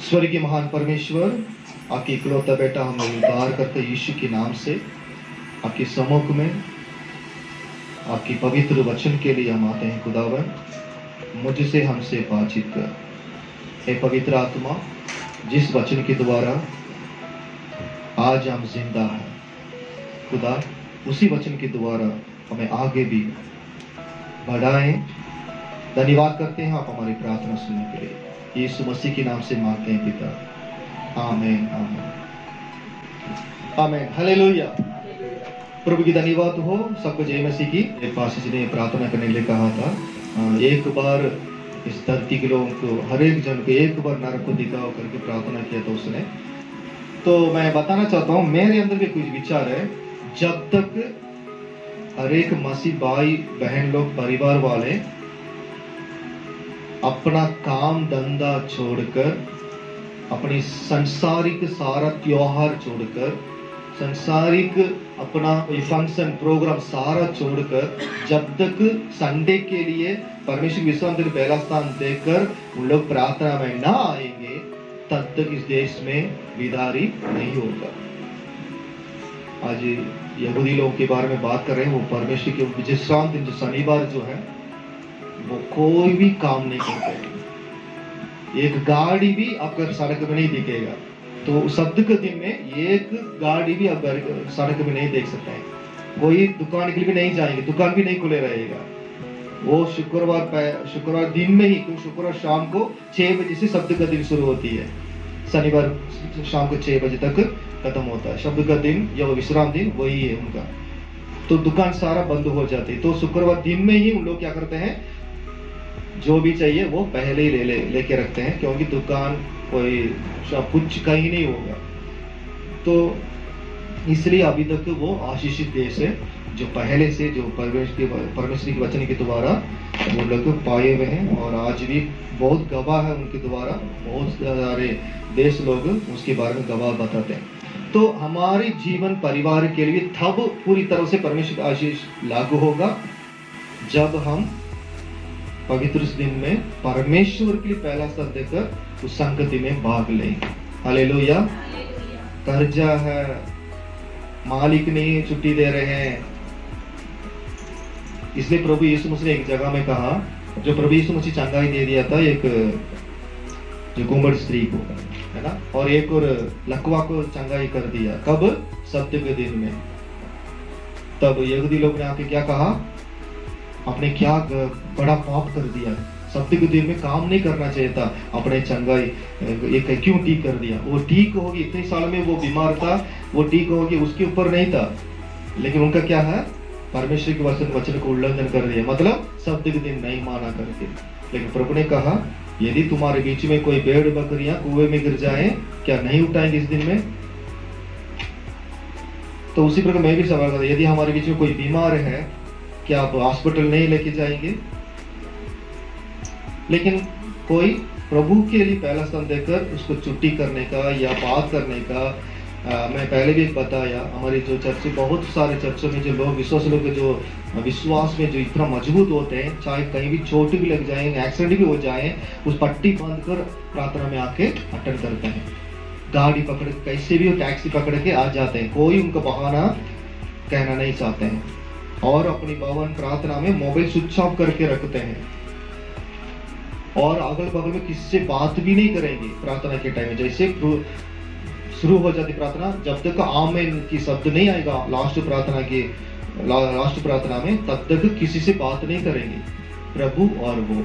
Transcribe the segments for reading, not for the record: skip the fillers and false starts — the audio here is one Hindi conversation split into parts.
स्वर्गीय महान परमेश्वर, आपकी इकलौता बेटा हमें उद्धार करते यीशु के नाम से आपके सम्मुख में आपकी पवित्र वचन के लिए हम आते हैं। खुदावन, मुझसे हमसे बातचीत कर। हे पवित्र आत्मा, जिस वचन के द्वारा आज हम जिंदा हैं, खुदा उसी वचन के द्वारा हमें आगे भी बढ़ाएं। धन्यवाद करते हैं आप हमारी प्रार्थना सुनने के लिए। यीशु मसीह के नाम से मांगते हैं पिता, आमीन आमीन आमीन। हालेलुया। प्रभु की धन्यवाद हो। सबको जय मसीह की। एक पास्टर ने प्रार्थना करने के लिए कहा था, एक बार इस धरती के लोगों को, हर एक जन को एक बार नरक को दिखाओ करके प्रार्थना किया था उसने। तो मैं बताना चाहता हूँ, मेरे अंदर भी कुछ विचार है। जब तक हर एक मसीह भाई बहन लोग, परिवार वाले अपना काम धंधा छोड़कर, अपनी संसारिक सारा त्योहार छोड़कर, संसारिक अपना फंक्शन प्रोग्राम सारा छोड़कर, जब तक संडे के लिए परमेश्वर विश्राम दिन पहला स्थान देकर उन लोग प्रार्थना में ना आएंगे, तब तक इस देश में विदारी नहीं होगा। आज यहूदी लोगों के बारे में बात कर रहे हैं। वो परमेश्वर के विश्राम दिन, जो शनिवार जो है, वो कोई भी काम नहीं करते। एक गाड़ी भी आपका सड़क में नहीं दिखेगा। तो शब्द के दिन में एक गाड़ी भी आप सड़क में नहीं देख सकते हैं। कोई दुकान के लिए भी नहीं जाएंगे, दुकान भी नहीं खुले रहेगा। वो शुक्रवार दिन में ही, शुक्रवार शाम को 6 बजे से शब्द का दिन शुरू होती है, शनिवार शाम को 6 बजे तक खत्म होता है। शब्द का दिन या विश्राम दिन वही है उनका। तो दुकान सारा बंद हो जाती है। तो शुक्रवार दिन में ही उन लोग क्या करते हैं, जो भी चाहिए वो पहले ही लेके रखते हैं, क्योंकि दुकान कोई कुछ कहीं नहीं होगा। तो इसलिए अभी तक वो आशीषित देश है, जो पहले से जो परमेश्वर के वचन के द्वारा वो लोग पाए हुए हैं। और आज भी बहुत गवाह है उनके द्वारा। बहुत सारे देश लोग उसके बारे में गवाह बताते हैं। तो हमारे जीवन परिवार के लिए तब पूरी तरह से परमेश्वर का आशीष लागू होगा जब हम पवित्र दिन में परमेश्वर के लिए पहला स्थान देकर उस संगति में भाग लेंगे। हालेलुया। कर्जा है, मालिक नहीं छुट्टी दे रहे हैं, इसलिए प्रभु यीशु मसीह ने एक जगह में कहा, जो प्रभु यीशु मसीह चंगाई दे दिया था एक जो कुंभड़ स्त्री को, है ना, और एक और लकवा को चंगाई कर दिया। कब? सत्य के दिन में। तब यहूदी लोग ने आके क्या कहा, आपने क्या बड़ा पाप कर दिया, सत्य के दिन में काम नहीं करना चाहिए था, अपने चंगाई एक क्यों ठीक कर दिया। वो ठीक होगी, इतने साल में वो बीमार था, वो ठीक होगी, उसके ऊपर नहीं था। लेकिन उनका क्या है, परमेश्वर के वचन को उल्लंघन कर दिया, मतलब सत्य के दिन नहीं माना करके। लेकिन प्रभु ने कहा, यदि तुम्हारे बीच में कोई भेड़ बकरियां कुएं में गिर जाए, क्या नहीं उठाएंगे इस दिन में? तो उसी प्रकार मैं भी सवाल करता, यदि हमारे बीच में कोई बीमार है, क्या आप हॉस्पिटल नहीं लेके जाएंगे? लेकिन कोई प्रभु के लिए पहला स्थान देकर उसको छुट्टी करने का या बात करने का, मैं पहले भी बताया, हमारी जो चर्च, बहुत सारे चर्चों में जो लोग विश्वास लोग जो विश्वास में जो इतना मजबूत होते हैं, चाहे कहीं भी चोट भी लग जाए, एक्सीडेंट भी हो जाए, उस पट्टी बांध कर प्रार्थना में आके अटेंड करते हैं। गाड़ी पकड़, कैसे भी टैक्सी पकड़ के आ जाते हैं, कोई उनका बहाना कहना नहीं चाहते हैं। और अपनी भवन प्रार्थना में मोबाइल स्विच ऑफ करके रखते हैं, और अगल बगल में किसी से बात भी नहीं करेंगे प्रार्थना के टाइम में। जैसे शुरू हो जाती प्रार्थना, जब तक आमीन की शब्द नहीं आएगा लास्ट प्रार्थना में, तब तक किसी से बात नहीं करेंगे, प्रभु और वो।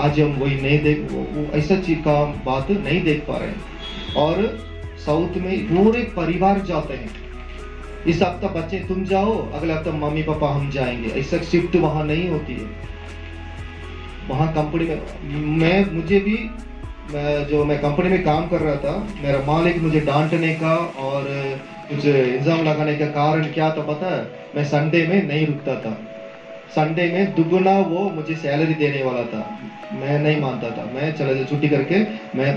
आज हम वही नहीं देख, वो ऐसा चीज का बात नहीं देख पा रहे हैं। और साउथ में पूरे परिवार जाते हैं, इस हफ्ता बच्चे तुम जाओ, अगले हफ्ता मम्मी पापा हम जाएंगे, ऐसा शिफ्ट वहां नहीं होती है। वहां कंपनी में मुझे भी, मैं कंपनी में काम कर रहा था, मेरा मालिक मुझे डांटने का और कुछ इल्जाम लगाने का कारण क्या था पता है? मैं संडे में नहीं रुकता था। संडे में दुगुना वो मुझे सैलरी देने वाला था, मैं नहीं मानता था। मैं चला छुट्टी करके मैं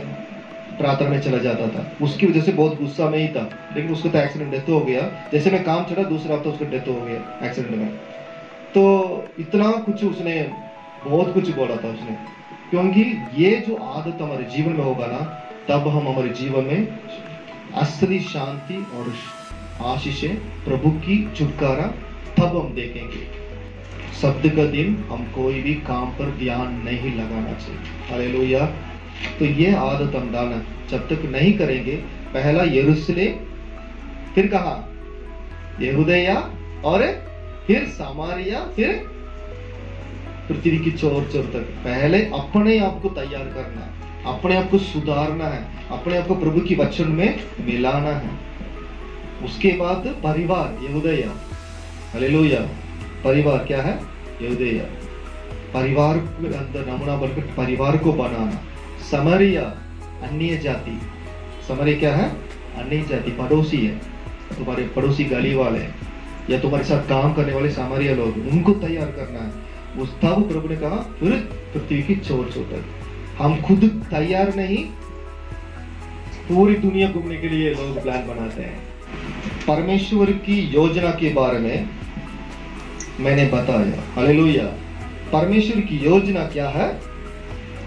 प्रार्थना में चला जाता था। उसकी वजह से बहुत गुस्सा में ही था, लेकिन उसको तो एक्सीडेंट डेथ हो गया। जैसे मैं काम चला दूसरा हफ्ता उसका डेथ हो गया एक्सीडेंट में। तो इतना कुछ उसने बहुत कुछ बोला था उसने, क्योंकि ये जो आदत हमारे जीवन में होगा ना, तब हम हमारे जीवन में असली शांति और आशीषें, प्रभु की छुटकारा तब हम देखेंगे। शब्द का दिन हम कोई भी काम पर ध्यान नहीं लगाना चाहिए। हालेलुया। तो ये आदत हम डालना जब तक नहीं करेंगे, पहला यरूशलेम, फिर कहा यहूदिया, और फिर सामारिया, फिर पृथ्वी की चोर चोर तक। पहले अपने आप को तैयार करना है, अपने आप को सुधारना है, अपने आप को प्रभु की वचन में मिलाना है। उसके बाद परिवार, यहूदिया। हालेलुया। परिवार क्या है? यहूदिया। परिवार के अंदर नमूना बनकर परिवार को बनाना। समरिया, अन्य जाति। समरिया क्या है? अन्य जाति, पड़ोसी है, तुम्हारे पड़ोसी गली वाले या तुम्हारे साथ काम करने वाले सामरिया लोग, उनको तैयार करना है। उस तब प्रभु ने कहा फिर पृथ्वी की चोर चोर तक। हम खुद तैयार नहीं, पूरी दुनिया घूमने के लिए लोग प्लान बनाते हैं। परमेश्वर की योजना के बारे में मैंने बताया। हालेलुया। परमेश्वर की योजना क्या है?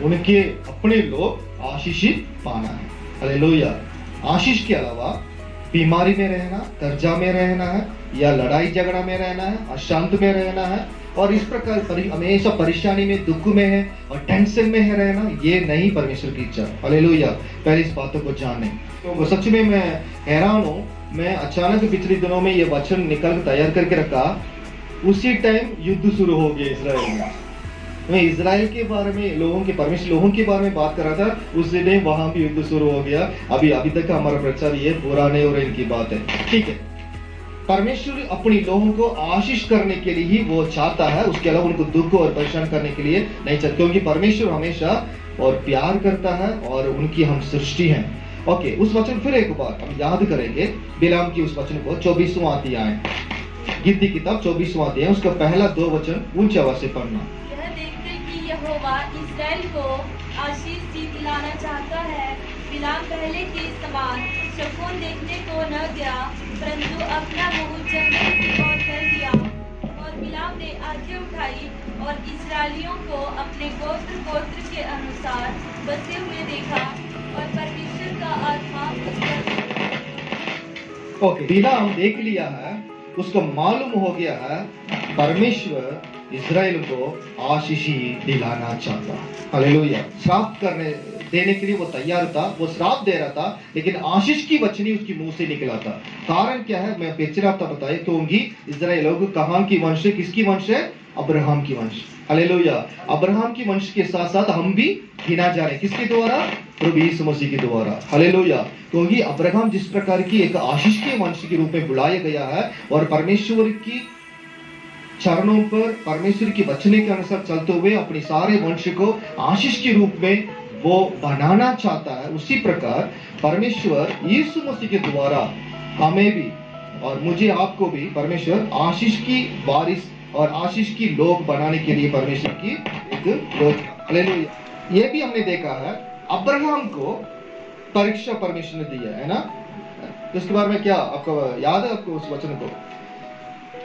उनके अपने लोग आशीषित पाना है। हालेलुया। आशीष के अलावा बीमारी में रहना, कर्जा में रहना है, या लड़ाई झगड़ा में रहना है, अशांत में रहना है, और इस प्रकार हमेशा परेशानी में, दुख में है और टेंशन में है रहना, ये नहीं परमेश्वर की इच्छा। हालेलुया। पहले इस बातों को जाने। तो सच में मैं हैरान हूँ, मैं अचानक पिछले दिनों में ये वचन निकल तैयार करके रखा, उसी टाइम युद्ध शुरू हो गया इजराइल में। मैं इजराइल के बारे में, लोगों के, परमेश्वर लोगों के बारे में बात कर रहा था, उस दिन वहां भी युद्ध शुरू हो गया। अभी तक का हमारा प्रचार ये पुराने और इनकी बात है, ठीक है। परमेश्वर अपनी लोगों को आशीष करने के लिए ही वो चाहता है, उसके अलावा उनको दुख और परेशान करने के लिए नहीं चाहता, क्योंकि परमेश्वर हमेशा और प्यार करता है और उनकी हम सृष्टि हैं। ओके, उस वचन फिर एक बार हम याद करेंगे, बिलाम की उस वचन को, 24वां अध्याय, गीत की किताब 24वां अध्याय, उसका पहला 2 वचन ऊंची आवाज से पढ़ना। यह देखते कि यहोवा इस्राएल को आशीष दिलाना चाहता है, बिलाम पहले के समान शकुन देखने को न गया, परंतु अपना मुंह जंगल की ओर कर दिया। और बिलाम ने आंखें उठाई और इस्राएलियों को अपने गोत्र गोत्र के अनुसार बसे हुए देखा, और परमेश्वर का आत्मा उस पर। ओके, बिलाम देख लिया है, उसको मालूम हो गया है परमेश्वर इजराइल को आशीष दिलाना चाहता। हालेलुया। श्राप करने देने के लिए वो तैयार था, वो श्राप दे रहा था, लेकिन आशीष की वचनी उसके मुंह से निकला था। कारण क्या है? मैं पिछले हफ्ता बताया, क्योंकि इजराइल लोग कहां की वंश है? किसकी वंश है? अब्राहम की वंश। हालेलुया। अब्राहम की वंश के साथ साथ हम भी गिना जा रहे हैं, किसके द्वारा? प्रभु यीशु मसीह के द्वारा। हालेलुया। क्योंकि अब्राहम जिस प्रकार की एक आशीष के वंश के रूप में बुलाया गया है, और परमेश्वर की चरणों पर, परमेश्वर की वचने के अनुसार चलते हुए अपने सारे वंश को आशीष के रूप में वो बनाना चाहता है, उसी प्रकार परमेश्वर यीशु मसीह के द्वारा हमें भी और मुझे, आपको भी परमेश्वर आशीष की बारिश और आशीष की लोग बनाने के लिए परमेश्वर की एक योजना। हालेलुया। ये भी हमने देखा है, अब्राहम को परीक्षा परमेश्वर ने दिया है ना। इसके बारे में क्या आपको याद है? आपको उस वचन को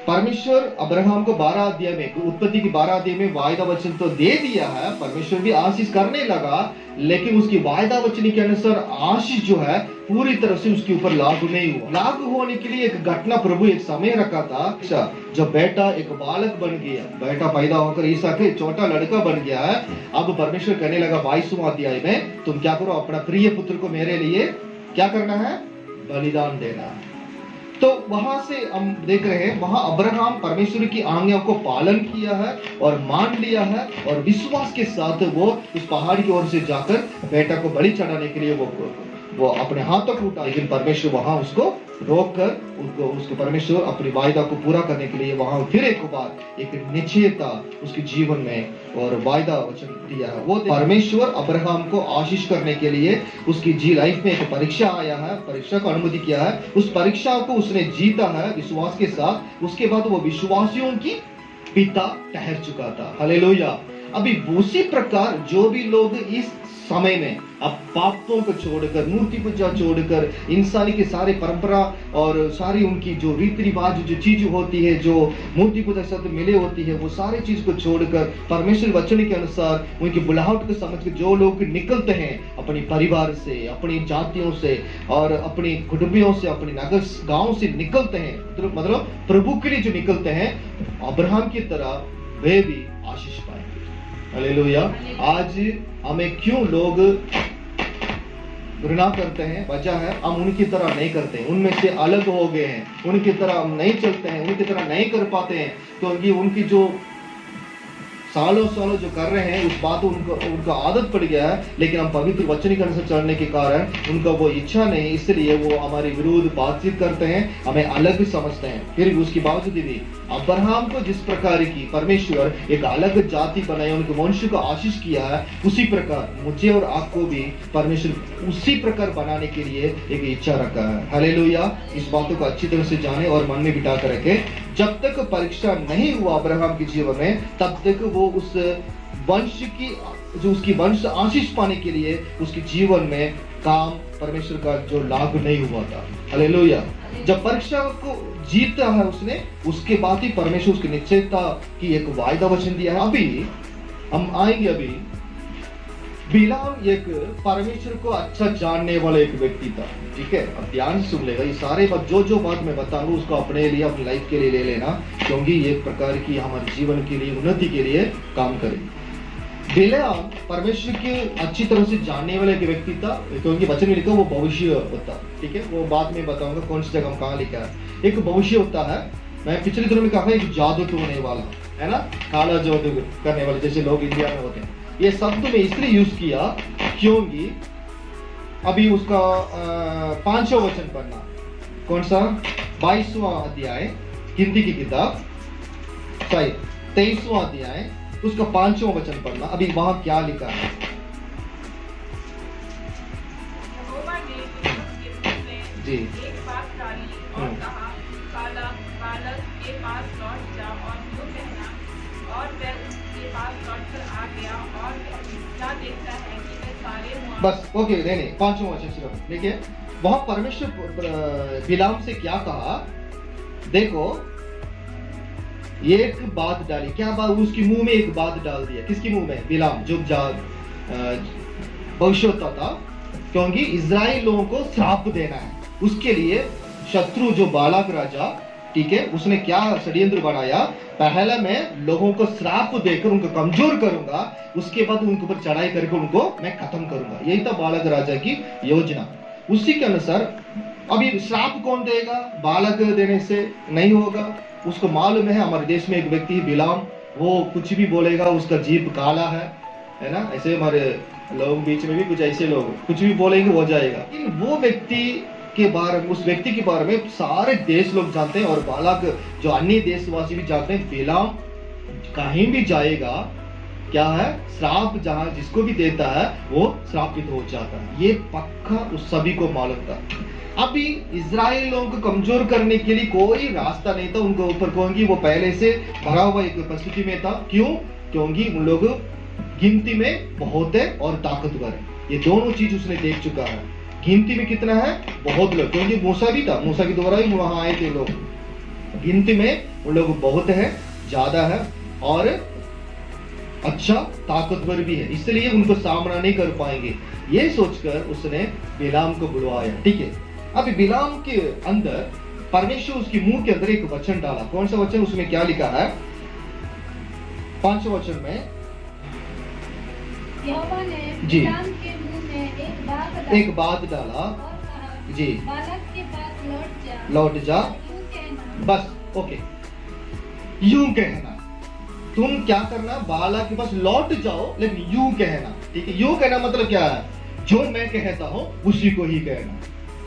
परमेश्वर अब्राहम को 12 अध्याय में, उत्पत्ति की 12 अध्याय में वायदा वचन तो दे दिया है, परमेश्वर भी आशीष करने लगा, लेकिन उसकी वायदा वचन के अनुसार आशीष जो है पूरी तरह से उसके ऊपर लागू नहीं हुआ। लागू होने के लिए एक घटना प्रभु एक समय रखा था, जब बेटा एक बालक बन गया, बेटा पैदा होकर ईसा के छोटा लड़का बन गया है। अब परमेश्वर कहने लगा 22वां अध्याय में, तुम क्या करो, अपना प्रिय पुत्र को मेरे लिए क्या करना है? बलिदान देना है। तो वहां से हम देख रहे हैं, वहां अब्राहम परमेश्वर की आज्ञा को पालन किया है और मान लिया है, और विश्वास के साथ वो उस पहाड़ की ओर से जाकर बेटा को बलि चढ़ाने के लिए वो अपने हाथों को उठा, लेकिन परमेश्वर वहां उसको रोककर उसको परमेश्वर अपनी वायदा को पूरा करने के लिए वहां फिर एक बार एक निश्चयता उसके जीवन में और वायदा वचन दिया है। वो परमेश्वर अब्राहम को आशीष करने के लिए उसकी लाइफ में एक परीक्षा आया है, परीक्षा को अनुमति किया है। उस परीक्षा को उसने जीता है विश्वास के साथ। उसके बाद वो विश्वासियों की पिता ठहर चुका था। हालेलुया। अभी उसी प्रकार जो भी लोग इस समय में अब पापों को छोड़कर, मूर्ति पूजा छोड़कर, इंसानी की सारी परंपरा और सारी उनकी जो रीति रिवाज जो चीज होती है, जो मूर्ति पूजा के साथ मिले होती है, वो सारी चीज को छोड़कर परमेश्वर वचन के अनुसार उनकी बुलाहट को समझ के जो लोग निकलते हैं अपने परिवार से, अपनी जातियों से और अपनी कुटुंबियों से, अपने नगर गांव से निकलते हैं, मतलब प्रभु के लिए जो निकलते हैं, अब्राहम की तरह वे भी आशीष पाएंगे। हालेलुया। आज हमें क्यों लोग घृणा करते हैं? वजह है हम उनकी तरह नहीं करते, उनमें से अलग हो गए हैं, उनकी तरह हम नहीं चलते हैं, उनकी तरह नहीं कर पाते हैं, क्योंकि उनकी जो सालों सालों जो कर रहे हैं उस बात उनका आदत पड़ गया है, लेकिन हम पवित्र वचन के अनुसार चलने के कारण उनका वो इच्छा नहीं, इसलिए वो हमारे विरुद्ध बातचीत करते हैं, हमें अलग भी समझते हैं। फिर भी उसके बावजूद भी अब्राहम को जिस प्रकार की परमेश्वर एक अलग जाति बनाई, उनके वंश को आशीष किया है, उसी प्रकार मुझे और आपको भी परमेश्वर उसी प्रकार बनाने के लिए एक इच्छा रखा है। हालेलुया। इस बातों को अच्छी तरह से जाने और मन में बिठा कर रखे। जब तक परीक्षा नहीं हुआ अब्राहम के जीवन में, तब तक वो उस वंश की जो उसकी वंश आशीष पाने के लिए उसके जीवन में काम परमेश्वर का जो लागू नहीं हुआ था। हालेलुया। जब परीक्षा को जीता है उसने, उसके बाद ही परमेश्वर उसकी निश्चयता की एक वायदा वचन दिया है। अभी हम आएंगे, अभी बिलाम एक परमेश्वर को अच्छा जानने वाला एक व्यक्ति था, ठीक है। अब ध्यान से सुन लेगा, ये सारे बात जो बात मैं बताऊंगा उसको अपने लिए, अपनी लाइफ के लिए ले लेना, क्योंकि ये प्रकार की हमारे जीवन के लिए, उन्नति के लिए काम करे। बिलाम परमेश्वर के अच्छी तरह से जानने वाला एक व्यक्ति था, क्योंकि वचन में लिखा वो भविष्य होता, ठीक है। वो बाद में बताऊंगा कौन सी जगह कहाँ लिखा है। एक भविष्य होता है, मैं पिछले दिनों में कहा एक जादू टोने वाला है ना, काला जादू करने वाले जैसे लोग इंडिया में होते हैं। ये शब्द में इसलिए यूज किया क्योंकि अभी उसका 5वां वचन पढ़ना, कौन सा 22वां अध्याय गिनती की किताब, सही 23वां अध्याय, उसका 5वां वचन पढ़ना। अभी वहां क्या लिखा है? जी एक बात डाली और कहा, बालक के पास लौट जा और जो कहना, और वह उसके पास लौट कर आ गया और क्या देखता है कि वह सारे बस ओके, नहीं 5वां वचन सिर्फ देखिए। वहां परमेश्वर बिलाम से क्या कहा? देखो एक बात डाली, क्या बात? उसकी मुंह में एक बात डाल दिया। किसकी मुंह में? बिलाम जो भविष्य होता था, क्योंकि इजराइल लोगों को श्राप देना है, उसके लिए शत्रु जो बालाक राजा, ठीक है, उसने क्या षड्यंत्र बनाया? पहले मैं लोगों को श्राप देकर उनको कमजोर करूंगा, उसके बाद उनके ऊपर चढ़ाई करके उनको मैं खत्म करूंगा। यही था बालाक राजा की योजना। उसी के अनुसार अभी श्राप कौन देगा? बालक देने से नहीं होगा। उसको मालूम है हमारे देश में एक व्यक्ति बिलाम, वो कुछ भी बोलेगा, उसका जीभ काला है ना। ऐसे हमारे लोग बीच में भी कुछ ऐसे लोग कुछ भी बोलेंगे हो जाएगा। लेकिन वो व्यक्ति के बारे में, उस व्यक्ति के बारे में सारे देश लोग जानते हैं और बालक जो अन्य देशवासी भी जानते हैं। बिलाम कहीं भी जाएगा, क्या है? श्राप जहां जिसको भी देता है वो श्रापित हो जाता है। ये पक्का उस सभी को मालूम था। अभी इजराइल लोगों को कमजोर करने के लिए कोई रास्ता नहीं था उनको ऊपर, क्योंकि वो पहले से भरा हुआ एक परिस्थिति में था। क्यों? क्योंकि उन लोग गिनती में बहुत है और ताकतवर है। ये दोनों चीज उसने देख चुका है। गिनती में कितना है? बहुत लोग, क्योंकि मूसा भी था, मूसा के द्वारा ही वहां आए थे लोग। गिनती में उन लोग बहुत है, ज्यादा है और अच्छा ताकतवर भी है, इसलिए उनको सामना नहीं कर पाएंगे। ये सोचकर उसने बिलाम को बुलवाया, ठीक है। अब बिलाम के अंदर परमेश्वर उसके मुंह के अंदर एक वचन डाला। कौन सा वचन? उसमें क्या लिखा है? 5वें वचन में यहोवा ने जी बिलाम के मुंह में एक बात डाला और कहा, जी बालक के पास लौट जा। यूं कहना, बस ओके, यूं कहना। तुम क्या करना? बालक के पास लौट जाओ, लेकिन यूं कहना, ठीक है। यूं कहना मतलब क्या है? जो मैं कहता हूं उसी को ही कहना।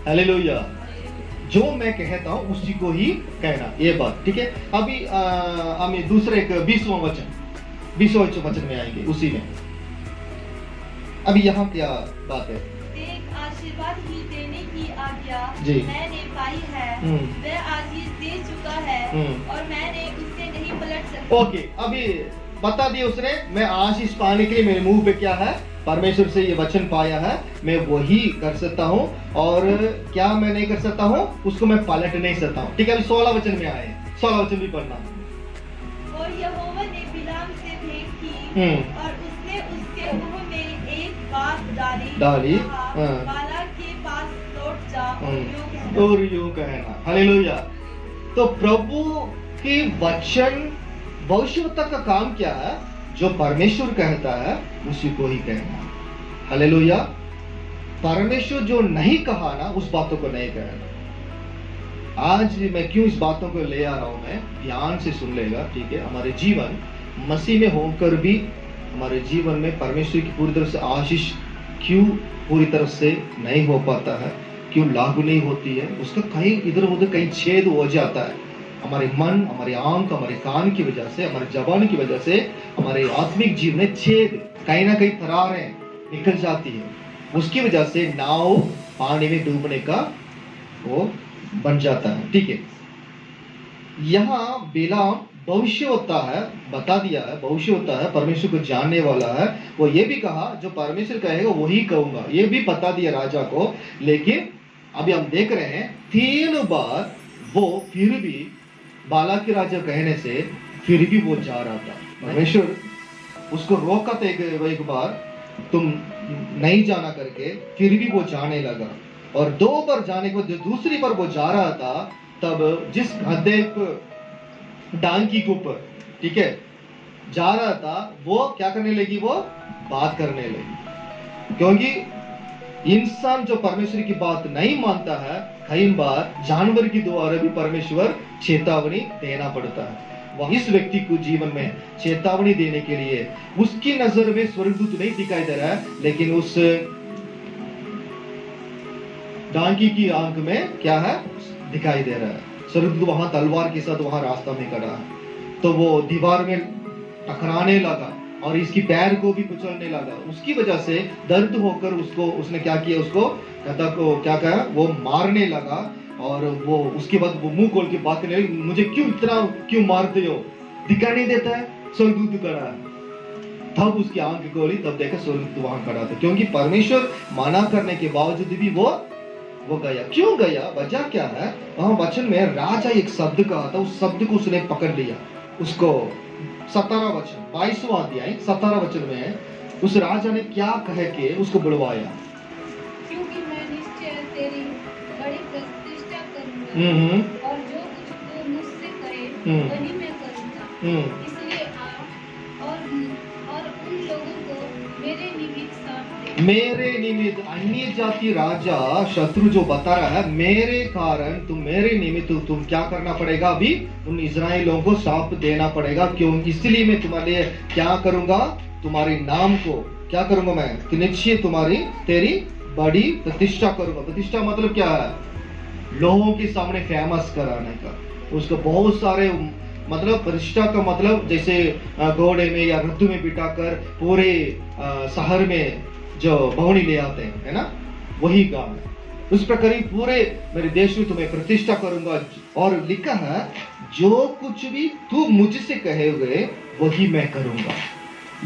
हालेलुया। जो मैं कहता हूं उसी को ही कहना, ये बात, ठीक है। अभी हम दूसरे 20वां वचन में आएंगे, उसी में। अभी यहाँ क्या बात है? एक आशीर्वाद ही देने की आज्ञा जी मैंने पाई है, वह आशीष दे चुका है और मैंने उससे नहीं पलट सकता। ओके, अभी बता दिया उसने, मैं आशीष पाने के लिए मेरे मुंह पे क्या है, परमेश्वर से ये वचन पाया है, मैं वही कर सकता हूँ, और क्या मैं नहीं कर सकता हूँ, उसको मैं पलट नहीं सकता हूँ। ठीक है, अभी 16 वचन में आए, 16 वचन भी पढ़ना। और यहोवा ने बिलाम से भेंट की और उसने उसके मुंह में एक बात डाली, हाँ। बालाक के पास लौट जा और यूं कहना। हालेलुया। तो प्रभु की वचन भविष्यवक्ता का काम क्या है, जो परमेश्वर कहता है उसी को ही कहना। हालेलुया। परमेश्वर जो नहीं कहा ना, उस बातों को नहीं कहना। आज मैं क्यों इस बातों को ले आ रहा हूं, मैं ध्यान से सुन लेगा, ठीक है। हमारे जीवन मसीह में होकर भी हमारे जीवन में परमेश्वर की पूरी तरह से आशीष क्यों पूरी तरह से नहीं हो पाता है, क्यों लागू नहीं होती है, उसका कहीं इधर उधर कहीं छेद हो जाता है। हमारे मन, हमारे आंख, हमारे कान की वजह से, हमारे जबान की वजह से हमारे आत्मिक जीवन में छेद, कहीं ना कहीं दरारें निकल जाती है। उसकी वजह से नाव पानी में डूबने का वो बन जाता है। ठीक है, यहाँ बिलाम भविष्य होता है, बता दिया है भविष्य होता है, परमेश्वर को जानने वाला है। वो ये भी कहा जो परमेश्वर कहेगा वही कहूंगा, ये भी बता दिया राजा को। लेकिन अभी हम देख रहे हैं 3 बार वो फिर भी बालाक के राजा कहने से फिर भी वो जा रहा था। परमेश्वर उसको रोका था एक बार, तुम नहीं जाना करके, फिर भी वो जाने लगा। और 2 बार जाने के बाद दूसरी बार वो जा रहा था, तब जिस गधे डांकी के ऊपर, ठीक है, जा रहा था, वो क्या करने लगी, वो बात करने लगी। क्योंकि इंसान जो परमेश्वर की बात नहीं मानता है, कई बार जानवर की द्वारा भी परमेश्वर चेतावनी देना पड़ता है। वह इस व्यक्ति को जीवन में चेतावनी देने के लिए उसकी नजर में स्वर्गदूत नहीं दिखाई दे रहा है, लेकिन उस डांकी की आंख में क्या है, दिखाई दे रहा है। स्वर्गदूत वहां तलवार के साथ वहां रास्ता में खड़ा है। तो वो दीवार में टकराने लगा और इसकी पैर को भी कुचलने लगा। उसकी वजह से दर्द होकर उसने क्या किया, उसको गधा को क्या कहा, वो मारने लगा। और वो उसके बाद वो मुंह खोल के बात करने लगी, मुझे क्यों मारते हो, दिखाई नहीं देता है, स्वर्गदूत खड़ा है। तब उसकी आंख खोली, तब देखा स्वर्गदूत वहां खड़ा था। क्योंकि परमेश्वर मना करने के बावजूद भी वो गया। क्यों गया, वजह क्या है, वहां वचन में राजा एक शब्द कहा था, उस शब्द को उसने पकड़ लिया। उसको 17 वचन 22वां अध्याय 17 वचन में उस राजा ने क्या कह के उसको बुलवाया, क्योंकि मैं निश्चय तेरी बड़ी प्रतिष्ठा करूंगा और जो कुछ तू मुझसे कहे वही मैं करूंगा। इसलिए आ और उन लोगों को मेरे निमित्त साथ दे। मेरे निमित्त, अन्य जाति राजा शत्रु जो बता रहा है, मेरे कारण तुम, मेरे निमित्त तुम क्या करना पड़ेगा, अभी उन इस्राएलियों को श्राप देना पड़ेगा। क्यों, इसलिए मैं तुम्हारे लिए क्या करूंगा, तुम्हारे नाम को क्या करूंगा, मैं निश्चय तुम्हारी तेरी बड़ी प्रतिष्ठा करूंगा। प्रतिष्ठा मतलब क्या है, लोगों के सामने फेमस कराने का। उसको बहुत सारे मतलब प्रतिष्ठा का मतलब जैसे घोड़े में या रथ में बिठाकर पूरे शहर में जो बहुनी ले आते हैं, है ना, वही काम है। उस प्रकार ही पूरे मेरे देश में तुम्हें प्रतिष्ठा करूंगा। और लिखा है, जो कुछ भी तू मुझसे कहे हुए वही मैं करूंगा।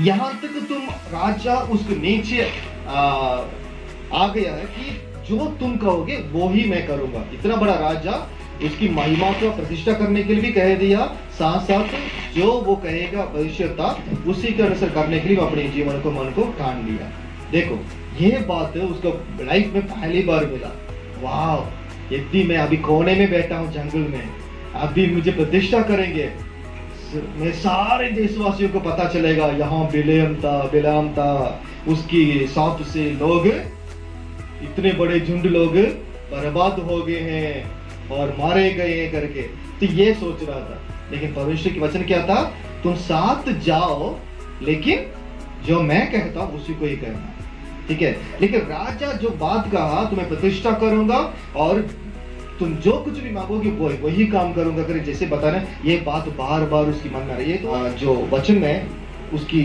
यहां तक तुम राजा उसके नीचे आ गया है कि जो तुम कहोगे वो ही मैं करूंगा। इतना बड़ा राजा उसकी महिमा को प्रतिष्ठा करने के लिए भी कह दिया, साथ साथ जो वो कहेगा भविष्यता उसी के अनुसार करने के लिए अपने जीवन को, मन को ठान लिया। देखो, ये बात उसको लाइफ में पहली बार मिला। वाह, यदि मैं अभी कोने में बैठा हूँ जंगल में, अभी मुझे प्रतिष्ठा करेंगे, मैं सारे देशवासियों को पता चलेगा यहाँ बिलाम था, उसकी साथ से लोग, इतने बड़े झुंड लोग बर्बाद हो गए हैं और मारे गए हैं करके। तो ये सोच रहा था, लेकिन परमेश्वर की वचन क्या था, तुम साथ जाओ, लेकिन जो मैं कहता हूं उसी को ही कहना, ठीक है। लेकिन राजा जो बात कहा, तुम्हें प्रतिष्ठा करूंगा और तुम जो कुछ भी मांगोगे वही काम करूंगा करे, जैसे बता रहे, ये बात बार बार उसकी मन में रही है। तो जो वचन में उसकी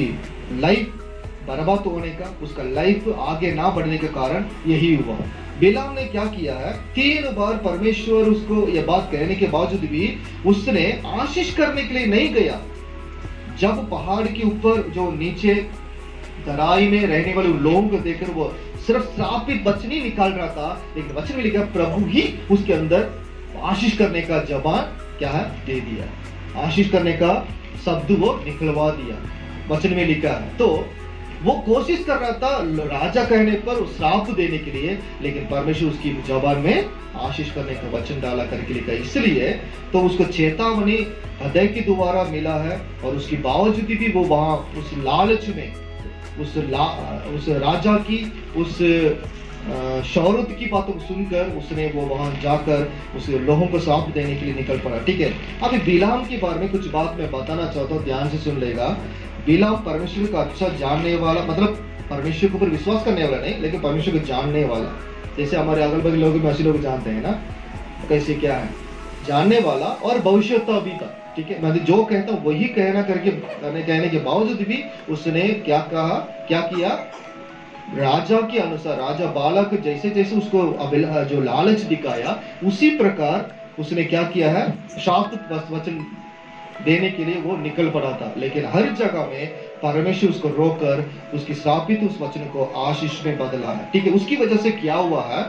लाइफ बर्बाद होने का, उसका लाइफ आगे ना बढ़ने के कारण यही हुआ। बिलाम ने क्या किया है, 3 बार परमेश्वर उसको यह बात कहने के बावजूद भी उसने आशीष करने के लिए नहीं गया, जब पहाड़ के ऊपर जो नीचे तराई में रहने वाले लोगों को देखकर वो सिर्फ श्रापित वचन ही निकाल रहा था, लेकिन वचन में लिखा प्रभु ही उसके अंदर आशीष करने का जबान क्या है दे दिया, आशीष करने का शब्द वो निकलवा दिया, वचन में लिखा है। तो वो कोशिश कर रहा था राजा कहने पर श्राप देने के लिए, लेकिन परमेश्वर उसकी जबान में आशीष करने का वचन डाला करके लिखा। इसलिए तो उसको चेतावनी हृदय के द्वारा मिला है, और उसके बावजूद भी वो वहां उस लालच में उस राजा की उस शौरत की बातों को सुनकर उसने वो वहां जाकर उस लोगों को श्राप देने के लिए निकल पड़ा। ठीक है, अभी बिलाम के बारे में कुछ बात मैं बताना चाहता हूँ, ध्यान से सुन लेगा। बिलाम परमेश्वर का अच्छा जानने वाला, मतलब परमेश्वर के ऊपर विश्वास करने वाला नहीं, लेकिन परमेश्वर को जानने वाला। जैसे हमारे अगल बगल लोग में ऐसे लोग जानते हैं ना, कैसे क्या है जानने वाला और भविष्यता भी था। ठीक है, मैं जो कहता हूँ वही कहने के बावजूद भी उसने क्या कहा, क्या किया, राजा के अनुसार, राजा बालक जैसे जैसे उसको जो लालच दिखाया उसी प्रकार उसने क्या किया है, शाप वचन देने के लिए वो निकल पड़ा था। लेकिन हर जगह में परमेश्वर उसको रोककर उसकी श्रापित उस वचन को आशीष में बदला है। ठीक है, उसकी वजह से क्या हुआ है,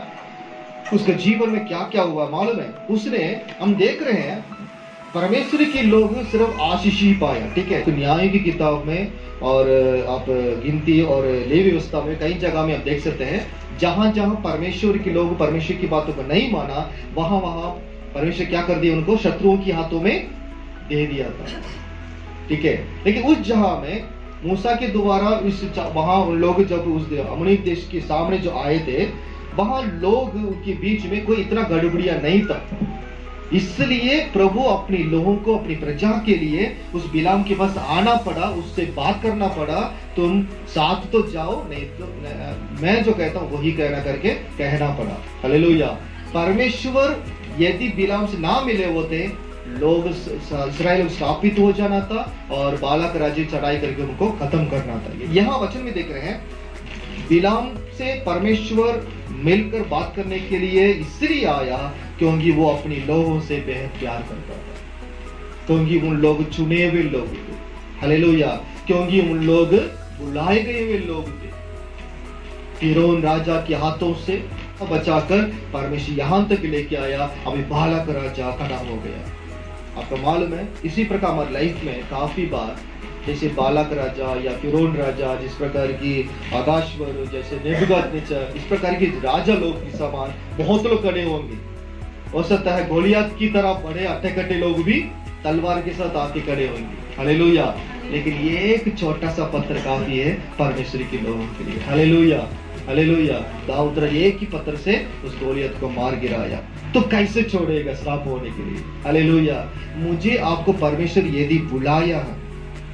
उसके जीवन में क्या क्या हुआ मालूम है। उसने, हम देख रहे हैं परमेश्वर के लोग सिर्फ आशीष ही पाया। ठीक है, तो न्याय की किताब में और आप गिनती और लेवी व्यवस्था में कई जगह में आप देख सकते हैं, जहां जहां परमेश्वर के लोग परमेश्वर की बातों को नहीं माना, वहां वहां परमेश्वर क्या कर दिया, उनको शत्रुओं के हाथों में दे दिया था। ठीक है, लेकिन उस जगह में मूसा के द्वारा वहां उन लोग जब उस अमोनी देश के सामने जो आए थे, वहां लोग के बीच में कोई इतना गड़बड़िया नहीं था। इसलिए प्रभु अपनी लोगों को, अपनी प्रजा के लिए उस बिलाम के पास आना पड़ा, उससे बात करना पड़ा, तुम साथ तो जाओ, नहीं तो मैं जो कहता हूं वही कहना करके कहना पड़ा। हालेलुया। परमेश्वर यदि बिलाम से ना मिले होते, लोग इस्राएल स्थापित हो जाना था और बालक राज्य चढ़ाई करके उनको खत्म करना था। यहाँ वचन में देख रहे हैं, बिलाम से परमेश्वर मिलकर बात करने के लिए इसलिए आया क्योंकि वो अपनी लोगों से बेहद प्यार करता था, क्योंकि उन लोग चुने हुए लोग थे। हालेलुया। क्योंकि उन लोग बुलाए गए हुए लोग थे। फिरौन राजा के हाथों से बचाकर परमेश्वर यहाँ तक लेके आया, अभी बालक राजा खड़ा हो गया। आपको मालूम है, इसी प्रकार हमारी लाइफ में काफी बार जैसे बालक राजा या फिरौन राजा, जिस प्रकार की आकाशवर, जैसे नेबुकदनेस्सर, इस प्रकार के राजा लोग के समान बहुत लोग खड़े होंगे। हो सकता है गोलियत की तरह बड़े अट्टे कट्टे लोग भी तलवार के साथ आके खड़े होंगे। हालेलुया। लेकिन ये एक छोटा सा पत्थर काफी है परमेश्वर के लोगों के लिए। Hallelujah, hallelujah. दाऊद एक ही पत्थर से उस गोलियत को मार गिराया, तो कैसे छोड़ेगा श्राप होने के लिए। हालेलुया। मुझे आपको परमेश्वर यदि बुलाया है,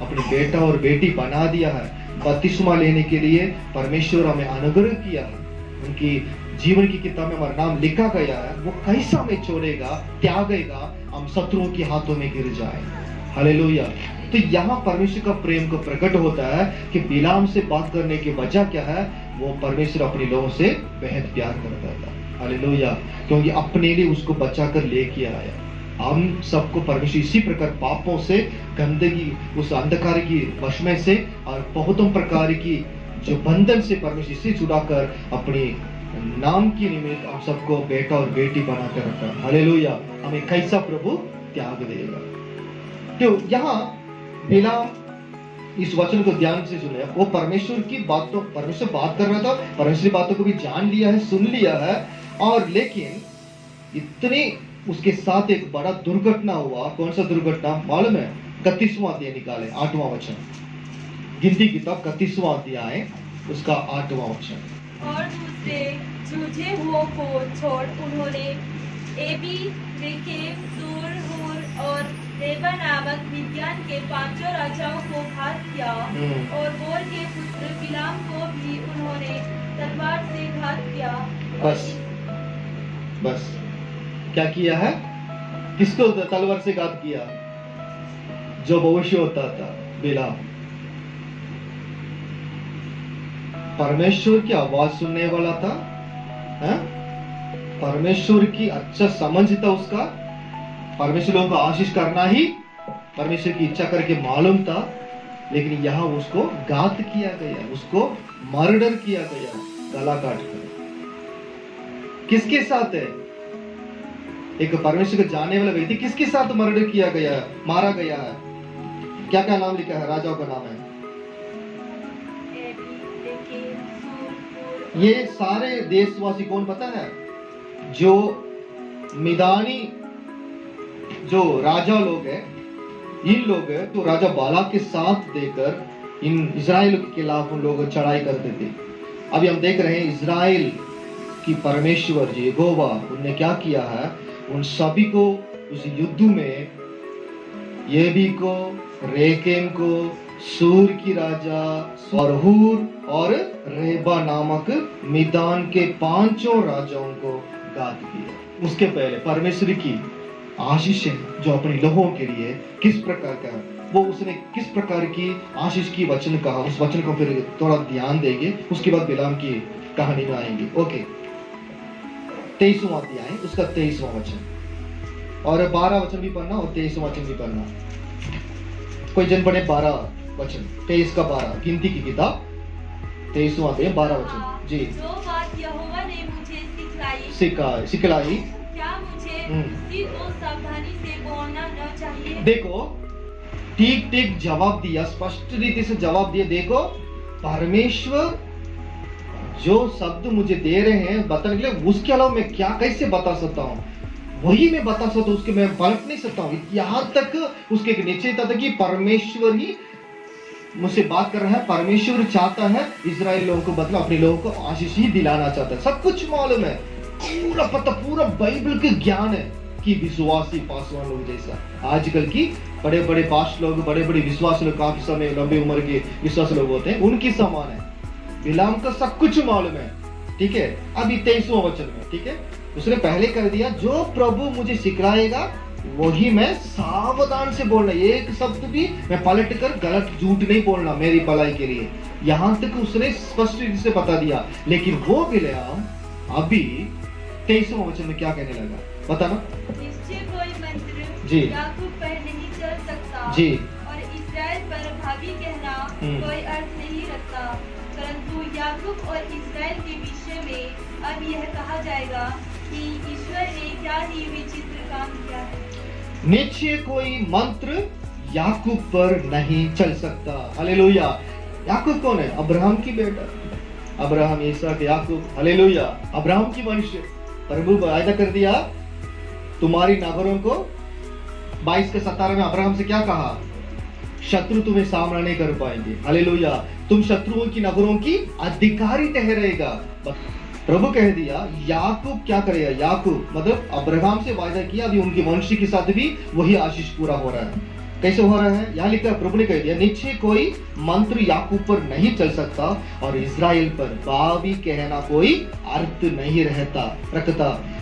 अपने बेटा और बेटी बना दिया है, बपतिस्मा लेने के लिए परमेश्वर हमें अनुग्रह किया है, उनकी जीवन की किताब में हमारा नाम लिखा गया है, वो कैसा हमें छोड़ेगा, त्यागेगा, हम शत्रुओं के हाथों में गिर जाए। हालेलुया। तो यहाँ परमेश्वर का प्रेम को प्रकट होता है कि बिलाम से बात करने की वजह क्या है, वो परमेश्वर अपने लोगों से बेहद प्यार करता था। हालेलुया। क्योंकि अपने लिए उसको बचाकर लेके आया। हम सबको परमेश्वर इसी प्रकार पापों से, गंदगी, उस अंधकार की वश में से और बहुतों प्रकार की जो बंधन से परमेश्वर इसे छुड़ाकर अपनी नाम की निमित्त हम सबको बेटा और बेटी बनाकर रखा। हालेलुया। हमें कैसा प्रभु त्याग देगा। तो यहाँ बिलाम इस वचन को ध्यान से सुने, वो परमेश्वर की बातों, परमेश्वर बात कर रहा था, परमेश्वर की बातों को भी जान लिया है, सुन लिया है, और लेकिन इतनी उसके साथ एक बड़ा दुर्घटना हुआ। कौन सा दुर्घटना मालूम है? 31वां अध्याय निकाले, 8वां वचन, गिनती किताब 31वां अध्याय उसका 8वां वचन। और दूसरे जूझे हुओं को छोड़ उन्होंने एबी, रेकेब, सूर, हूर और रेबा नामक मिद्यान के 5 राजाओं को घात किया, और बोर के पुत्र बिलाम को भी उन्होंने तलवार से घात किया। बस क्या किया है? किसको तलवार से घात किया? जो भविष्य होता था, बिलाम। परमेश्वर की आवाज सुनने वाला था, है? परमेश्वर की अच्छा समझ था उसका, परमेश्वर लोगों को आशीष करना ही परमेश्वर की इच्छा करके मालूम था, लेकिन यहाँ उसको घात किया गया, उसको मर्डर किया गया, गला काट कर। किसके साथ है? एक परमेश्वर को जानने वाला व्यक्ति किसके साथ मर्डर किया गया, मारा गया है? क्या क्या नाम लिखा है? राजाओं का नाम है। ये सारे देशवासी कौन पता है? जो मिदानी जो राजा लोग हैं, इन लोग हैं तो राजा बालाक के साथ देकर इन इजराइल के खिलाफ उन लोग चढ़ाई करते थे। अभी हम देख रहे हैं इजराइल की परमेश्वर जी यहोवा उनने क्या किया है, उन सभी को उस युद्ध में, येबी को, रेकेम को, सूर की राजा और हूर और रेबा नामक मिदान के 5 राजाओं को घात किया। उसके पहले परमेश्वर की आशीष जो अपने लोगों के लिए किस प्रकार का, वो उसने किस प्रकार की आशीष की वचन कहा, उस वचन को फिर थोड़ा ध्यान देंगे, उसके बाद बिलाम की कहानी में आएंगे। ओके, 23वां अध्याय उसका 23वां वचन और 12 वचन भी पढ़ना और 23वां वचन भी पढ़ना। कोई जन पढ़े 12 वचन, 23 का 12, गिनती की किताब 23वां अध्याय 12 वचन जी। जो बात यहोवा ने मुझे सिखलाई, क्या मुझे उसी को सावधानी से बोलना न चाहिए? देखो ठीक ठीक जवाब दिया, स्पष्ट रीति से जवाब दिया। देखो परमेश्वर जो शब्द मुझे दे रहे हैं बताने के लिए, उसके अलावा मैं क्या कैसे बता सकता हूँ? वही मैं बता सकता हूँ, उसके मैं पलट नहीं सकता हूँ। यहाँ तक उसके एक निश्चयता था कि परमेश्वर ही मुझसे बात कर रहा है, परमेश्वर चाहता है इजराइल लोगों को, मतलब अपने लोगों को आशीष ही दिलाना चाहता है। सब कुछ मालूम है, पूरा पता, पूरा बाइबल के ज्ञान है कि विश्वासी पासवान लोग जैसा आजकल की बड़े बड़े पास लोग, बड़े बड़े विश्वास लोग, काफी समय लंबी उम्र के विश्वास लोग होते हैं, उनकी समान है। बिलाम का सब कुछ मालूम है, ठीक है। अभी 23वां वचन में, ठीक है, उसने पहले कर दिया, जो प्रभु मुझे सिखाएगा वही मैं सावधान से बोलना, एक शब्द भी मैं पलट कर गलत झूठ नहीं बोलना मेरी भलाई के लिए। यहां तक उसने स्पष्ट रूप से बता दिया। लेकिन वो बिलाम अभी 23वां वचन में क्या कहने लगा, बताना। निश्चय कोई मंत्र जी याकूब पर नहीं चल सकता जी, और इस्राएल पर भावी कहना कोई अर्थ नहीं रखता, परंतु याकूब और इस्राएल के विषय में अब यह कहा जाएगा कि ईश्वर ने क्या ही विचित्र काम किया है। निश्चय कोई मंत्र याकूब पर नहीं चल सकता। हालेलुया। याकूब कौन है? अब्राहम की बेटा, अब्राहम, इसहाक, याकूब। हालेलुया। अब्राहम की मनुष्य। प्रभु वायदा कर दिया, तुम्हारी नगरों को 22 के 17 में अब्राहम से क्या कहा? शत्रु तुम्हें सामना नहीं कर पाएंगे। हालेलुया। तुम शत्रुओं की नगरों की अधिकारी ठहरेगा। प्रभु कह दिया याकूब क्या करेगा? याकूब मतलब अब्राहम से वायदा किया, अभी उनके वंश के साथ भी वही आशीष पूरा हो रहा है। कैसे हो रहा है? यहाँ लिखा, प्रभु ने कह दिया, निश्चय कोई मंत्र याकूब पर नहीं चल सकता और इजराइल पर भावी कहना कोई अर्थ नहीं रखता,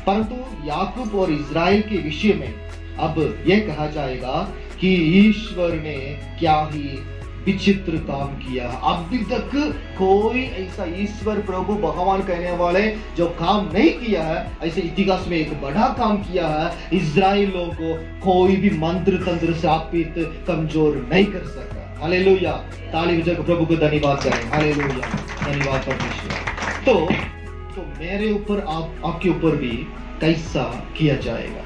परंतु याकूब और इजराइल के विषय में अब यह कहा जाएगा कि ईश्वर ने क्या ही विचित्र काम किया। अभी तक कोई ऐसा ईश्वर प्रभु भगवान कहने वाले जो काम नहीं किया है, ऐसे इतिहास में एक बड़ा काम किया है। इजराइल लोगों को कोई भी मंत्र तंत्र श्रापित कमजोर नहीं कर सका। हालेलुया। ताली बजाकर प्रभु को धन्यवाद करें। हालेलुया, धन्यवाद परमेश्वर। तो मेरे ऊपर, आपके ऊपर भी कैसा किया जाएगा?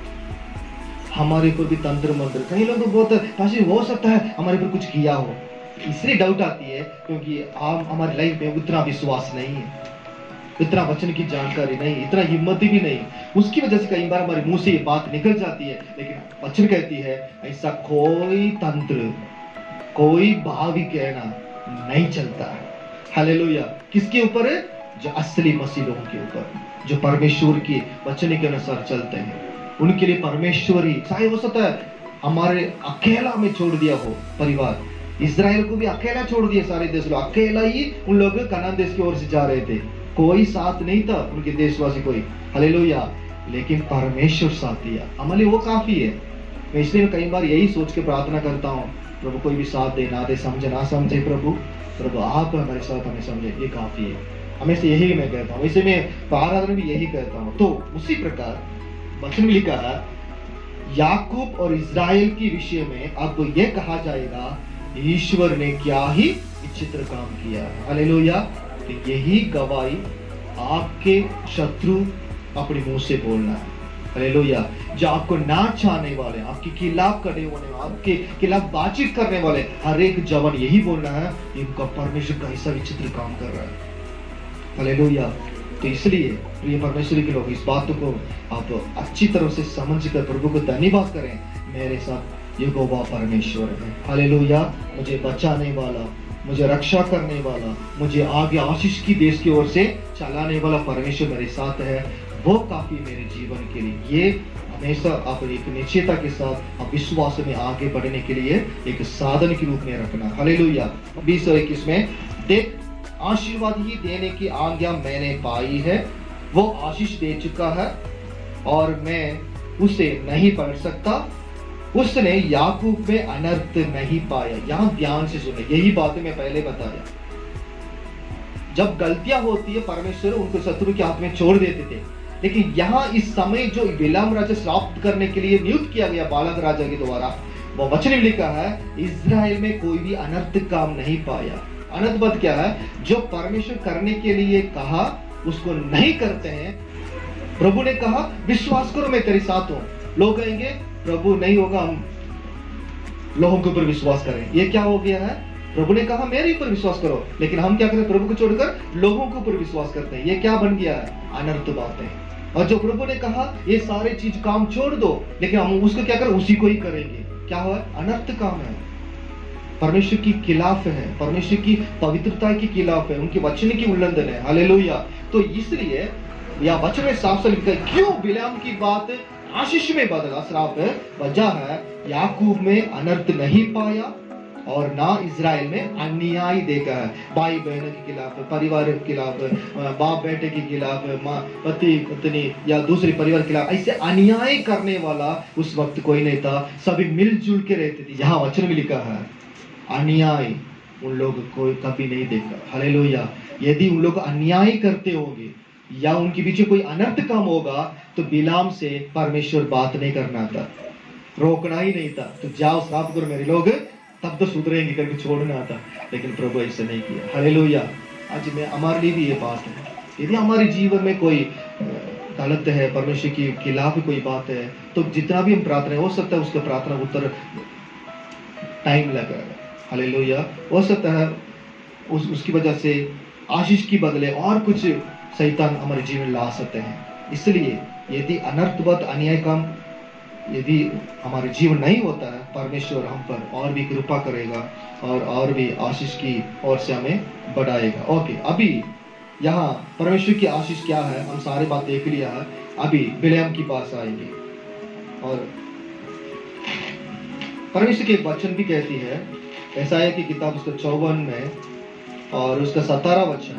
हमारे ऊपर भी तंत्र मंत्र, कई लोग बहुत हो सकता है हमारे ऊपर कुछ किया हो, इसलिए डाउट आती है क्योंकि आप हमारी लाइफ में उतना विश्वास नहीं है, इतना वचन की जानकारी नहीं, इतना हिम्मत भी नहीं। उसकी वजह से कई बार हमारे मुंह से ये बात निकल जाती है, लेकिन वचन कहती है ऐसा कोई तंत्र, कोई भावी कहना नहीं चलता है। हालेलुया। किसके ऊपर है? जो असली मसीह लोगों के ऊपर, जो परमेश्वर की वचन के अनुसार चलते हैं, उनके लिए परमेश्वर ही। चाहे हो सकता है हमारे अकेला में छोड़ दिया हो परिवार, इजराइल को भी अकेला छोड़ दिया, सारे देश लोग अकेला ही उन लोग कनान देश की ओर से जा रहे थे, कोई साथ नहीं था उनके देशवासी कोई। हालेलुया। लेकिन परमेश्वर साथ दिया, हमारे लिए वो काफी है। मैं इसलिए कई बार यही सोच के प्रार्थना करता हूँ, प्रभु कोई भी साथ दे ना दे, समझे ना समझे, प्रभु आप हमारे साथ, हमें समझे, ये काफी है। हमेशा यही मैं कहता हूँ, वैसे मैं आराधना भी यही कहता हूँ। तो उसी प्रकार वचन में लिखा है याकूब और इजराइल के विषय में अब यह कहा जाएगा ईश्वर ने क्या ही विचित्र काम किया है। हालेलुया। तो यही गवाही आपके शत्रु अपने मुंह से बोलना है। हालेलुया। जो आपको ना चाहने वाले, आपके खिलाफ खड़े होने वाले, आपके खिलाफ बातचीत करने वाले हर एक जवान यही बोलना है, इनका परमेश्वर कैसा विचित्र काम कर रहा है। हालेलुया। तो इसलिए प्रिय परमेश्वर के लोग, इस बात को आप अच्छी तरह से समझ कर प्रभु को धन्यवाद करें, मेरे साथ यहोवा परमेश्वर है। हालेलुया। मुझे बचाने वाला, मुझे रक्षा करने वाला, मुझे आगे आशीष की देश की ओर से चलाने वाला परमेश्वर मेरे साथ है, वो काफी मेरे जीवन के लिए। ये हमेशा आप एक निश्चयता के साथ आप विश्वास में आगे बढ़ने के लिए एक साधन के रूप में रखना। हालेलुया। 20 और 21 में, देख आशीर्वाद ही देने की आज्ञा मैंने पाई है, वो आशीष दे चुका है और मैं उसे नहीं पढ़ सकता। उसने याकूब में अनर्थ नहीं पाया। यहां ध्यान से सुने, यही बातें मैं पहले बताया। जब गलतियां होती है परमेश्वर उनको शत्रु के हाथ में छोड़ देते थे, लेकिन यहाँ इस समय जो बिलाम राजा श्राप करने के लिए नियुक्त किया गया बालक राजा के द्वारा, वो वचन में लिखा है, इज़राइल में कोई भी अनर्थ काम नहीं पाया। अनर्थ बात क्या है? जो परमेश्वर करने के लिए कहा उसको नहीं करते हैं। प्रभु ने कहा विश्वास करो मैं तेरे साथ हूं, लोग कहेंगे प्रभु नहीं होगा, हम लोगों के ऊपर विश्वास करें। ये क्या हो गया है? प्रभु ने कहा मेरे ऊपर विश्वास करो, लेकिन हम क्या करें? प्रभु को छोड़कर लोगों के ऊपर विश्वास करते हैं। ये क्या बन गया है? अनर्थ बातें। और जो प्रभु ने कहा ये सारे चीज काम छोड़ दो, लेकिन हम उसको क्या करें? उसी को ही करेंगे। क्या हुआ? अनर्थ काम है, परमेश्वर की खिलाफ है, परमेश्वर की पवित्रता के खिलाफ है, उनके वचन की उल्लंघन है। हालेलुया। तो इसलिए यह वचन में साफ साफ लिखा है, क्यों बिलाम की बात आशीष में बदला श्राप है? वजह है याकूब में अनर्थ नहीं पाया और ना इज़राइल में अन्याय देखा है। भाई बहनों के खिलाफ, परिवार के खिलाफ, बाप बेटे के खिलाफ, माँ पति पत्नी या दूसरे परिवार के खिलाफ ऐसे अन्याय करने वाला उस वक्त कोई नहीं था। सभी मिलजुल के रहते थे। यहाँ वचन में लिखा है अन्याय उन लोग को कभी नहीं देखा। हालेलुया। यदि उन लोग अन्याय करते होंगे या उनके पीछे कोई अनर्थ काम होगा तो बिलाम से परमेश्वर बात नहीं करना था, रोकना ही नहीं था। तो जाओ श्राप करो मेरे लोग, तब तो सुधरेंगे करके छोड़ना था, लेकिन प्रभु ऐसा नहीं किया। हालेलुया। आज में हमारे लिए भी ये बात है, यदि हमारे जीवन में कोई गलत है, परमेश्वर के खिलाफ कोई बात है, तो जितना भी हम प्रार्थना हो सकता है उसका प्रार्थना उत्तर टाइम लगेगा। हालेलुया। हो सकता है उसकी वजह से आशीष की बदले और कुछ शैतान हमारे जीवन ला सकते हैं। इसलिए यदि अनर्थवत अन्याय काम यदि हमारे जीवन नहीं होता है, परमेश्वर हम पर और भी कृपा करेगा और भी आशीष की ओर से हमें बढ़ाएगा। ओके, अभी यहाँ परमेश्वर की आशीष क्या है हम सारी बात देख लिया है। अभी बिलाम की पास आएंगे और परमेश्वर के वचन भी कहती है, यशायाह की किताब उसका 54 में और उसका 17 वचन,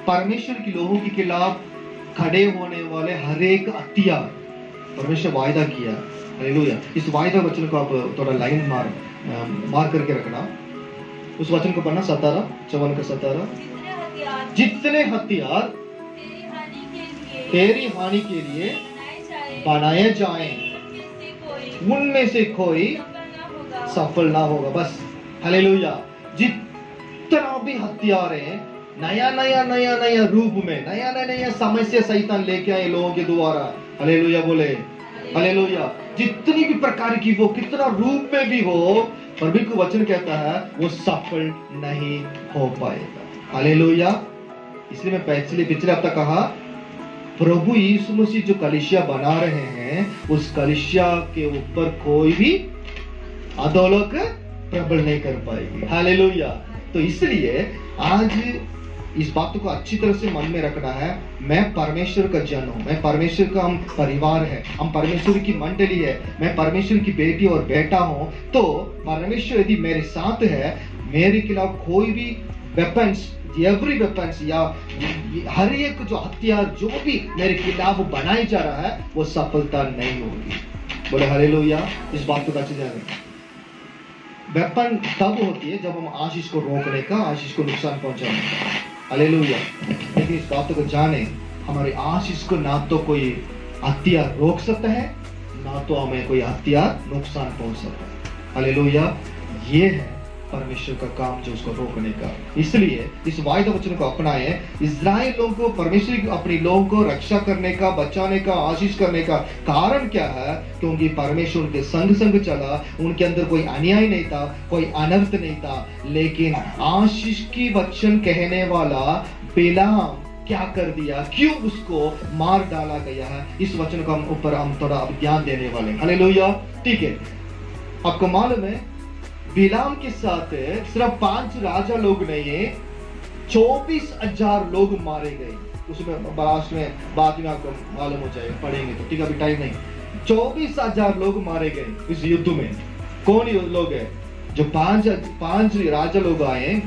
परमेश्वर के लोगों के खिलाफ खड़े होने वाले हर एक हथियार परमेश्वर वायदा किया। हालेलुया। इस वायदा वचन को आप थोड़ा लाइन मार करके रखना। उस वचन को पढ़ना 54 का 17। जितने हथियार तेरी हानि के लिए बनाए जाएं, उनमें से कोई सफल ना होगा। बस हालेलुया। जितना भी हथियार है, नया नया रूप में, नया समस्या शैतान लेके आए लोगों के द्वारा। हालेलुया बोले हालेलुया। जितनी भी प्रकार की वो कितना रूप में भी हो, प्रभु को वचन कहता है वो सफल नहीं हो पाएगा। हालेलुया। इसलिए मैं पिछले हफ्ता कहा, प्रभु यीशु मसीह जो कलीसिया बना रहे हैं, उस कलीसिया के ऊपर कोई भी अधोलोक प्रबल नहीं कर पाएगी। हालेलुया। तो इसलिए आज इस बात को अच्छी तरह से मन में रखना है, मैं परमेश्वर का जन हूं, मैं परमेश्वर का हम परिवार है, हम परमेश्वर की मंडली है, मैं परमेश्वर की बेटी और बेटा हूं। तो परमेश्वर यदि मेरे साथ है, मेरे खिलाफ कोई भी वेपन्स, एवरी वेपन्स या हर एक जो हथियार जो भी मेरे खिलाफ बनाया जा रहा है वो सफलता नहीं होगी। बोले हालेलुया। इस बात को अच्छे ध्यान रखें। वेपन तब होती है जब हम आशीष को रोकने का, आशीष को नुकसान पहुंचाने का। हालेलुया। लेकिन इस बात को जाने, हमारे आशीष को ना तो कोई हथियार रोक सकता है, ना तो हमें कोई हथियार नुकसान पहुंच सकता है। हालेलुया। ये है परमेश्वर का काम जो उसको रोकने का। इसलिए इस वायदा वचन को अपनाए। इस्राएल लोगों को परमेश्वर अपने लोगों को रक्षा करने का, बचाने का, आशीष करने का कारण क्या है? क्योंकि परमेश्वर उनके संग संग चला, उनके अंदर कोई अन्याय नहीं था, कोई अनर्थ नहीं था। लेकिन आशीष की वचन कहने वाला बिलाम क्या कर दिया? क्यों उसको मार डाला गया है? इस वचन का ऊपर हम थोड़ा अब ध्यान देने वाले हैं। हालेलुया। ठीक है, आपको मालूम है बिलाम के साथ सिर्फ 5 राजा लोग नहीं है, 24,000 लोग मारे गए। उसमें लास्ट में बाद में आपको मालूम हो जाएगा, पढ़ेंगे तो। ठीक है, अभी टाइम नहीं। 24,000 लोग मारे गए इस युद्ध में। कौन ये लोग है? जो 5 राजा लोग आए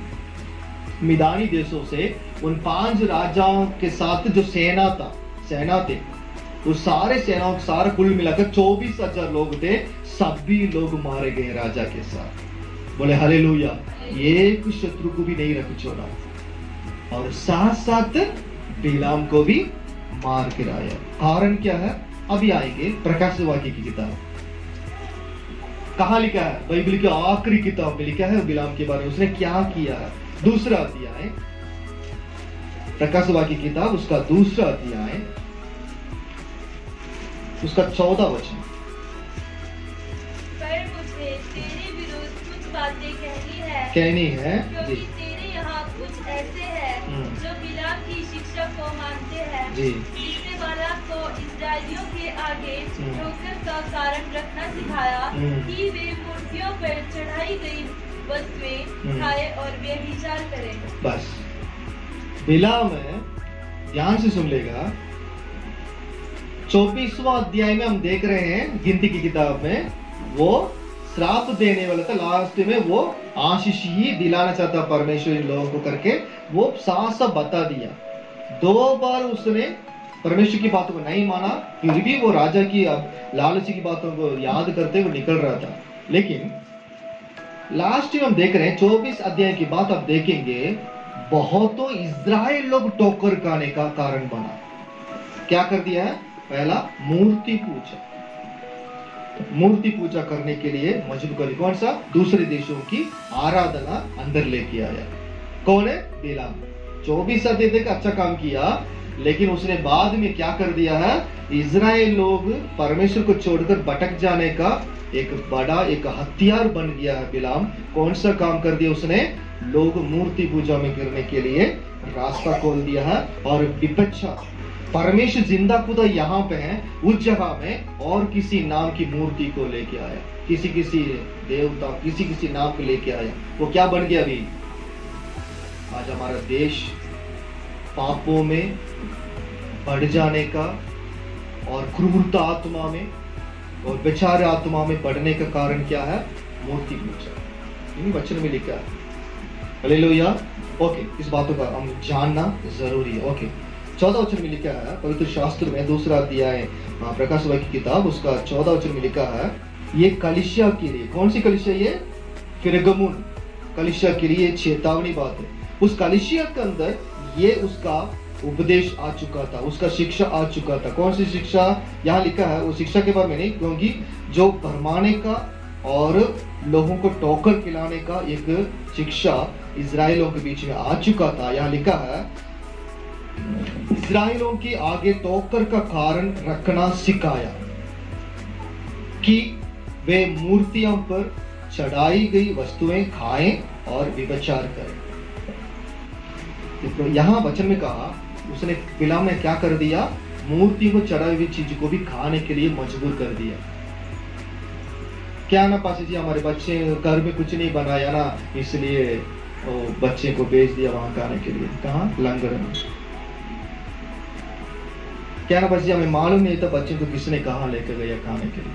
मिदानी देशों से, उन 5 राजाओं के साथ जो सेना थे, वो सारे सेनाओं सारा कुल मिलाकर 24,000 लोग थे। सभी लोग मारे गए राजा के साथ। बोले हालेलुया। एक शत्रु को भी नहीं रख छोड़ा, और साथ साथ बिलाम को भी मार गिराया। कारण क्या है? अभी आएंगे। प्रकाश वाक्य की किताब कहाँ लिखा है? बाइबल की आखिरी किताब में लिखा है बिलाम के बारे में, उसने क्या किया है। दूसरा अध्याय, प्रकाश वाक्य की किताब, उसका दूसरा अध्याय, उसका 14 वचन। पर मुझे तेरे विरुद्ध कुछ बातें कहनी है क्योंकि जी तेरे यहाँ कुछ ऐसे हैं जो बिलाम की शिक्षा को मानते हैं, जी। जिसने बालाक को इस्राएलियों के आगे ठोकर का कारण रखना सिखाया कि वे मूर्तियों पर चढ़ाई गई वस्तुएं खाए और वे विचार करें। बस बिलाम है, ध्यान से सुन लेगा। 24वां अध्याय में हम देख रहे हैं गिनती की किताब में, वो श्राप देने वाला था। लास्ट में वो आशीष ही दिलाना चाहता परमेश्वर इन लोगों को करके, वो साफ साफ बता दिया। 2 बार उसने परमेश्वर की बातों को नहीं माना, फिर भी वो राजा की लालची की बातों को याद करते हुए निकल रहा था। लेकिन लास्ट में हम देख रहे हैं 24 अध्याय की बात आप देखेंगे, बहुतों इस्राएल लोग ठोकर खाने का कारण बना। क्या कर दिया है? पहला मूर्ति पूजा करने के लिए मजबूर कर। कौन सा? दूसरे देशों की आराधना अंदर लेके आया। कौन है? बिलाम। 24 अध्याय तक अच्छा काम किया, लेकिन उसने बाद में क्या कर दिया है? इजराइल लोग परमेश्वर को छोड़कर भटक जाने का एक बड़ा एक हथियार बन गया है बिलाम। कौन सा काम कर दिया उसने? लोग मूर्ति पूजा में गिरने के लिए रास्ता खोल दिया है। और विपक्षा, परमेश्वर जिंदा खुदा यहाँ पे है, उस जगह में और किसी नाम की मूर्ति को लेके आया, किसी देवता किसी नाम को लेके आया। वो क्या बन गया? अभी आज हमारा देश पापों में बढ़ जाने का और क्रूरता आत्मा में और बेचारे आत्मा में बढ़ने का कारण क्या है? मूर्ति पूजा। इन वचन में लिखा है। हालेलुया। ओके, इस बातों का हम जानना जरूरी है। ओके, 14 वचन में लिखा है पवित्र शास्त्र में, दूसरा अध्याय प्रकाश वाक्य की किताब, उसका 14 वचन में लिखा है, ये कलीसिया के लिए। कौन सी कलीसिया? ये फिरगमुन कलीसिया के लिए चेतावनी बात है। उस कलीसिया के अंदर ये उसका उपदेश आ चुका था, उसका शिक्षा आ चुका था। कौन सी शिक्षा यहाँ लिखा है? वो शिक्षा के बारे में नहीं, क्योंकि जो भरमाने का और लोगों को ठोकर खिलाने का एक शिक्षा इजराइलों के बीच में आ चुका था। यहाँ लिखा है, इजराइलों के आगे ठोकर का कारण रखना सिखाया कि वे मूर्तियों पर चढ़ाई गई वस्तुएं खाएं और व्यभिचार करें। तो यहाँ वचन में कहा, उसने बिलाम ने क्या कर दिया? मूर्ति को चढ़ाई हुई चीज को भी खाने के लिए मजबूर कर दिया। क्या ना पासी जी, हमारे बच्चे घर में कुछ नहीं बनाया ना, इसलिए बच्चे को भेज दिया वहां खाने के लिए। कहाँ? लंगर में। क्या ना पासी जी, हमें मालूम नहीं था बच्चों को किसने कहाँ लेकर गया खाने के लिए।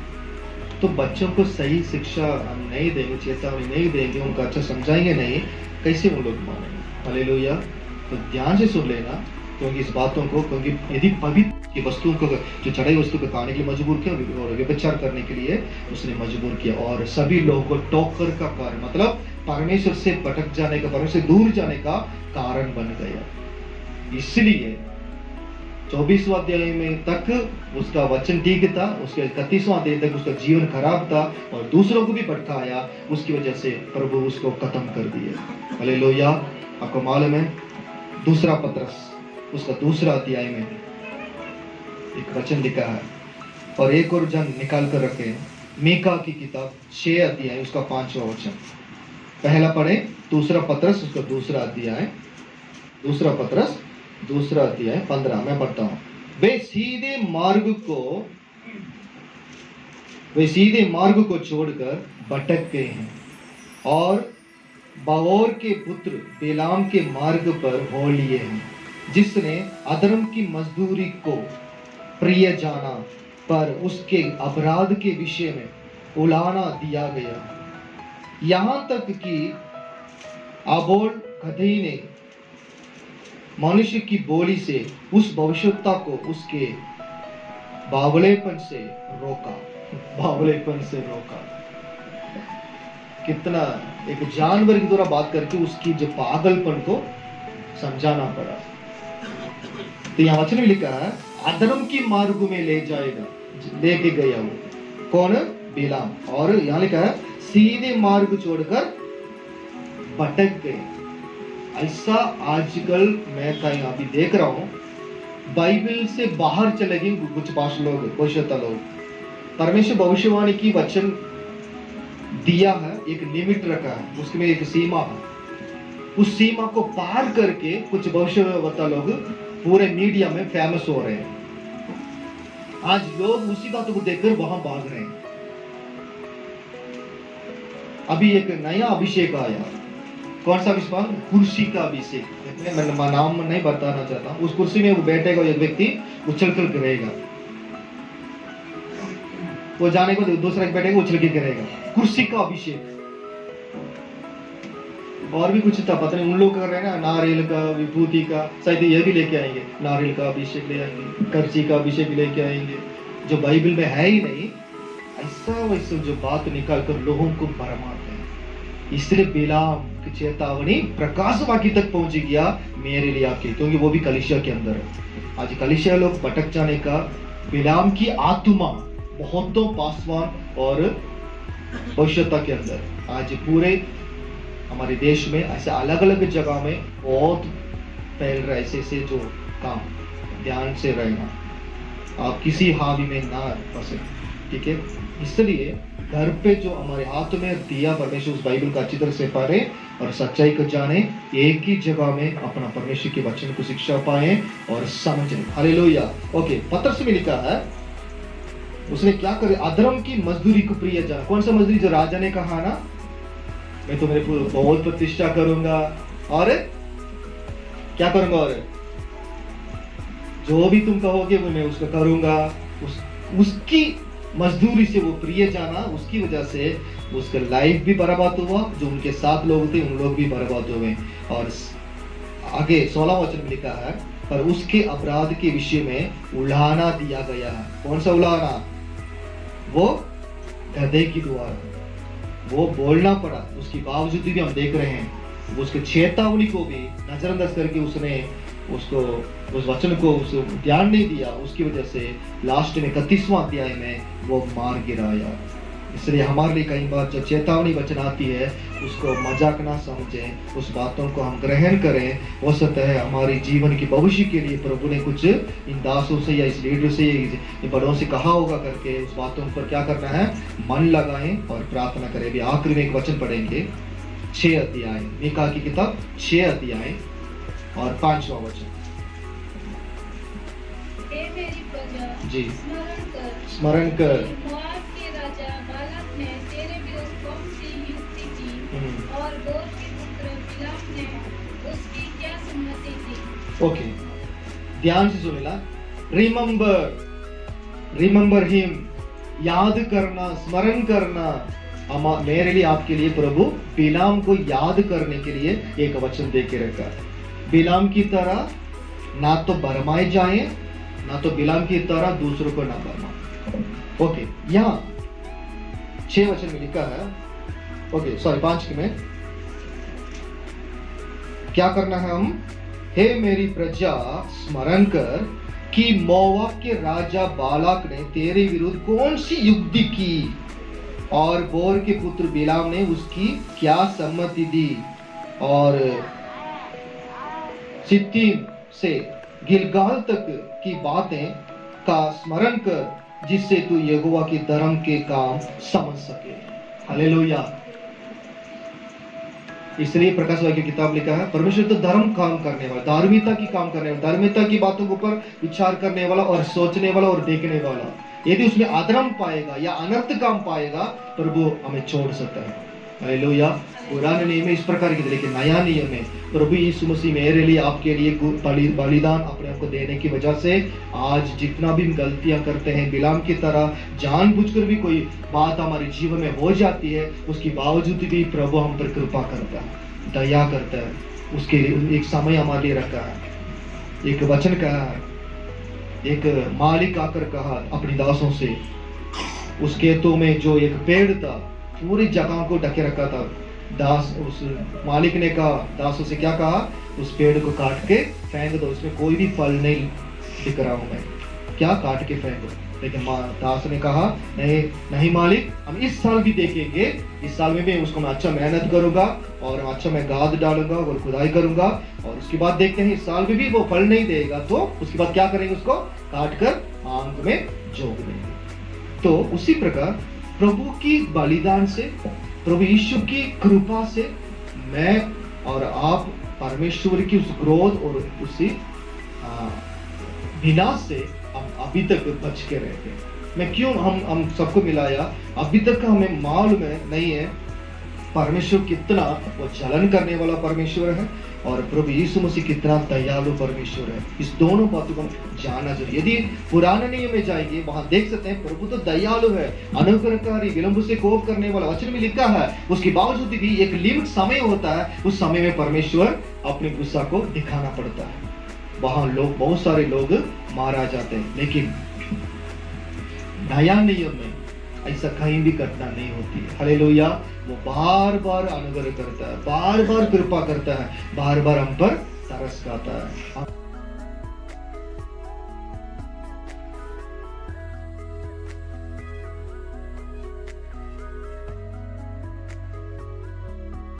तो बच्चों को सही शिक्षा हम नहीं देंगे, चेतावनी नहीं देंगे, उनको अच्छा समझाएंगे नहीं, कैसे वो लोग मानेंगे? हालेलुया। तो ध्यान से सुन लेना, क्योंकि इस बातों को, क्योंकि यदि पवित्र की वस्तुओं को, जो चढ़ाई वस्तु को खाने के लिए मजबूर किया और व्यभिचार करने के लिए उसने मजबूर किया, और सभी लोगों को ठोकर का कारण, मतलब परमेश्वर से भटक जाने का, परमेश्वर से दूर जाने का कारण बन गया। इसलिए 24वां अध्याय में तक उसका वचन ठीक था, उसके 31वां अध्याय तक उसका जीवन खराब था और दूसरों को भी भटकाया, उसकी वजह से प्रभु उसको खत्म कर दिया। हालेलुया। आपको मालूम है दूसरा पत्रस उसका दूसरा अध्याय में एक वचन लिखा है, और एक और जन निकाल कर रखे, मीका की किताब 6 अध्याय उसका 5वां वचन। पहला पढ़े दूसरा पत्रस उसका दूसरा अध्याय, दूसरा पत्रस दूसरा अध्याय 15। मैं पढ़ता हूं। वे सीधे मार्ग को छोड़कर भटक गए हैं और बाओर के पुत्र बिलाम के मार्ग पर हो लिए हैं, जिसने अधर्म की मजदूरी को प्रिय जाना पर उसके अपराध के विषय में उलाना दिया गया। यहां तक कि आबोल गदही ने मनुष्य की बोली से उस भविष्यता को उसके बावलेपन से रोका। कितना एक जानवर की तरह बात करके उसकी जो पागलपन को समझाना पड़ा। तो यहाँ वचन में लिखा है अधर्म की मार्ग में लेके गया वो कौन? बिलाम। और यहाँ लिखा है सीधे मार्ग छोड़कर भटक गए। ऐसा आजकल मैं कहीं अभी देख रहा हूं, बाइबल से बाहर चले गए कुछ पास लोग, भविष्यता लोग। परमेश्वर भविष्यवाणी की वचन दिया है, एक लिमिट रखा है, उसमें एक सीमा है, उस सीमा को पार करके कुछ भविष्यवक्ता लोग पूरे मीडिया में फेमस हो रहे हैं। आज लोग उसी बात को देखकर वहां भाग रहे हैं। अभी एक नया अभिषेक आया, कौन सा अभिषेक? कुर्सी का अभिषेक। मैं नाम नहीं बताना चाहता। उस कुर्सी में वो बैठेगा, एक व्यक्ति उछल कर गिरेगा, वो जाने को दूसरा बैठेगा, उछल के गिरेगा। कुर्सी का अभिषेक। और भी कुछ था, पता नहीं उन लोग कर रहे हैं ना, नारियल का, विभूति का, शायद ये भी लेके आएंगे, नारियल का अभिषेक ले आएंगे, करची का अभिषेक लेके आएंगे, जो बाइबल में है ही नहीं। ऐसा वैसा जो बात निकाल कर लोगों को भरमाते हैं। इसलिए बिलाम की चेतावनी प्रकाश वाक्य तक पहुंच गया मेरे लिए आपके, क्योंकि वो भी कलीसिया के अंदर है। आज कलीसिया लोग भटक जाने का, बिलाम की आत्मा बहुतों पासवान और भविष्यता के अंदर आज पूरे हमारे देश में ऐसे अलग अलग जगह में बहुत फैल रहा है। ऐसे जो काम, ध्यान से रहना, आप किसी हावी में ना फंसे, ठीक है। इसलिए घर पे जो हमारे हाथ में दिया परमेश्वर, उस बाइबल का अच्छी तरह से पढ़े और सच्चाई को जाने, एक ही जगह में अपना परमेश्वर के वचन को शिक्षा पाए और समझे। हालेलुया। ओके, पत्रस में लिखा है उसने क्या करे? अधर्म की मजदूरी को प्रिय जाना। कौन सा मजदूरी? जो राजा ने कहा ना, मैं तुम्हें बहुत प्रतिष्ठा करूंगा और क्या करूंगा, और जो भी तुम कहोगे वो मैं उसको करूंगा। उसकी मजदूरी से वो प्रिय जाना, उसकी वजह से उसका लाइफ भी बर्बाद हुआ, जो उनके साथ लोग थे उन लोग भी बर्बाद हो गए। और आगे 16 वचन में लिखा है पर उसके अपराध के विषय में उलाहना दिया गया है। कौन सा उलाहना? वो गधे की द्वारा वो बोलना पड़ा, उसके बावजूद भी हम देख रहे हैं उसके चेतावनी को भी नजरअंदाज करके उसने उसको उस वचन को ध्यान नहीं दिया। उसकी वजह से लास्ट में 31वां अध्याय में वो मार गिराया। इसलिए हमारे लिए कई बार जब चेतावनी वचन आती है उसको मजाक ना समझें, उस बातों को हम ग्रहण करें। हो सकता है हमारे जीवन के भविष्य के लिए प्रभु ने कुछ इन दासों से या इस लीडर से या बड़ों से कहा होगा करके उस बातों पर क्या करना है, मन लगाएं और प्रार्थना करें। अभी आखिरी में एक वचन पढ़ेंगे, 6 अध्याय, मीका की किताब 6 अध्याय और 5वां वचन। हे मेरी प्रजा, जी, स्मरण कर मोआब के राजा बालाक ने तेरे विरुद्ध कौन सी युक्ति की और बोर के पुत्र बिलाम ने उसकी क्या सम्मति की। ओके, ध्यान से सुनेला। रिमेंबर हिम, याद करना, स्मरण करना। मेरे लिए आपके लिए प्रभु बिलाम को याद करने के लिए एक वचन दे के रखा। बिलाम की तरह ना तो भरमाए जाए, ना तो बिलाम की तरह दूसरों को ना भरमाए। ओके, यहाँ 6 वचन में लिखा है, ओके सॉरी 5 में क्या करना है हम? हे मेरी प्रजा, स्मरण कर कि मोआब के राजा बालाक ने तेरे विरुद्ध कौन सी युक्ति की और बोर के पुत्र बिलाम ने उसकी क्या सम्मति दी, और सित्तीम से गिलगाल तक की बातें का स्मरण कर जिससे तू यहोवा के धर्म के काम समझ सके। हालेलुया। इसलिए प्रकाश वाक्य की किताब लिखा है, परमेश्वर तो धर्म काम करने वाला, धार्मिकता की काम करने वाला, धार्मिकता की बातों के ऊपर विचार करने वाला और सोचने वाला और देखने वाला। यदि उसमें अधर्म पाएगा या अनर्थ काम पाएगा, प्रभु हमें छोड़ सकता है। हालेलुया। पुराने नियम में इस प्रकार की, लेकिन नया नियम में प्रभु यीशु मसीह मेरे लिए आपके लिए बलिदान अपने आप को देने की वजह से आज जितना भी गलतियां करते हैं, बिलाम की तरह जानबूझकर भी कोई बात हमारे जीवन में हो जाती है, उसके बावजूद भी प्रभु हम पर कृपा करता है, दया करता है। उसके लिए एक समय हमारे लिए रखा है। एक वचन कहा है, एक मालिक आकर कहा अपनी दासों से, उस खेतों में जो एक पेड़ था पूरी जगह को ढके रखा था, दास उस मालिक ने कहा, दासों से क्या कहा, उस पेड़ को काट के फेंक दो, उसमें कोई भी फल नहीं दिख रहा हूं मैं, क्या काट के फेंक दो। लेकिन दास ने कहा, नहीं मालिक, हम इस साल भी देखेंगे, इस साल में भी उसको मैं अच्छा मेहनत करूंगा और अच्छा मैं गाद डालूंगा और खुदाई करूंगा, और उसके बाद देखते हैं इस साल में भी वो फल नहीं देगा तो उसके बाद क्या करेंगे, उसको काट कर आग में झोंक देंगे। तो उसी प्रकार प्रभु की बलिदान से, प्रभु यीशु की कृपा से मैं और आप परमेश्वर की उस क्रोध और उसी विनाश से हम अभी तक बच के रहते हैं। मैं क्यों हम सबको मिलाया, अभी तक हमें मालूम नहीं है परमेश्वर कितना वो जलन करने वाला परमेश्वर है और प्रभु यीशु मसीह कितना दयालु परमेश्वर है। इस दोनों बातों को जानना चाहिए। यदि पुराने नियम में जाएंगे, वहां देख सकते हैं प्रभु तो दयालु है, अनुग्रहकारी, विलंब से कोप करने वाला, वचन में लिखा है। उसके बावजूद भी एक लिमिट समय होता है, उस समय में परमेश्वर अपने गुस्सा को दिखाना पड़ता है। वहां लोग, बहुत सारे लोग मारा जाते हैं, लेकिन नया नियम में ऐसा कहीं भी घटना नहीं होती है। हालेलुया। वो बार बार अनुग्रह करता है, बार बार कृपा करता है, बार बार हम पर तरस खाता है।